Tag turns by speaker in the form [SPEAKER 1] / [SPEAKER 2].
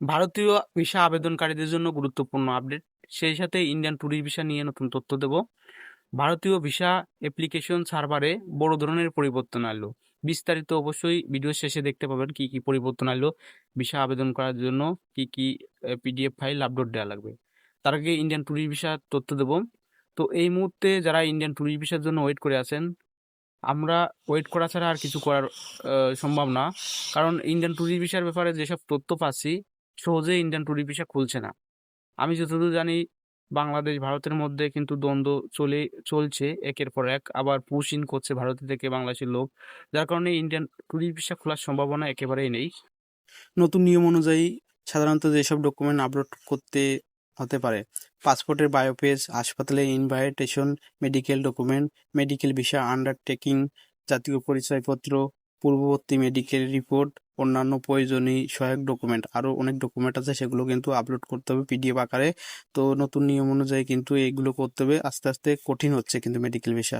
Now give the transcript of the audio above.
[SPEAKER 1] ভারতীয় ভিসা আবেদনকারীদের জন্য গুরুত্বপূর্ণ আপডেট, সেই সাথে ইন্ডিয়ান ট্যুরিস্ট ভিসা নিয়ে নতুন তথ্য দেব। ভারতীয় ভিসা অ্যাপ্লিকেশন সার্ভারে বড় ধরনের পরিবর্তন আনলো। বিস্তারিত অবশ্যই ভিডিও শেষে দেখতে পাবেন কি কি পরিবর্তন আনলো। ভিসা আবেদন করার জন্য কি কি পিডিএফ ফাইল আপলোড দেওয়া লাগবে। তার আগে ইন্ডিয়ান ট্যুরিস্ট ভিসার তথ্য দেব। তো এই মুহূর্তে যারা ইন্ডিয়ান ট্যুরিস্ট ভিসার জন্য ওয়েট করে আছেন, আমরা ওয়েট করা ছাড়া আর কিছু করার সম্ভব না। কারণ ইন্ডিয়ান ট্যুরিস্ট ভিসার ব্যাপারে যেসব তথ্য পাচ্ছি, সহজে ইন্ডিয়ান ট্যুরিস্ট ভিসা খুলছে না। আমি যতদূর জানি বাংলাদেশ ভারতের মধ্যে কিন্তু দ্বন্দ্ব চলছে একের পর এক, আবার পুশ ইন করছে ভারত থেকে বাংলাদেশের লোক, যার কারণে ইন্ডিয়ান ট্যুরিস্ট ভিসা খোলার সম্ভাবনা একেবারেই নেই। নতুন নিয়ম অনুযায়ী সাধারণত যেসব ডকুমেন্ট আপলোড করতে হতে পারে: পাসপোর্টের বায়োপেজ, হাসপাতালের invitation, medical document, medical visa undertaking, জাতীয় পরিচয়পত্র, পূর্ববর্তী মেডিকেল রিপোর্ট, অন্যান্য প্রয়োজনীয় সহায়ক ডকুমেন্ট, আরও অনেক ডকুমেন্ট আছে, সেগুলো কিন্তু আপলোড করতে হবে পিডিএফ আকারে। তো নতুন নিয়ম অনুযায়ী কিন্তু এইগুলো করতে হবে। আস্তে আস্তে কঠিন হচ্ছে কিন্তু মেডিকেল ভিসা।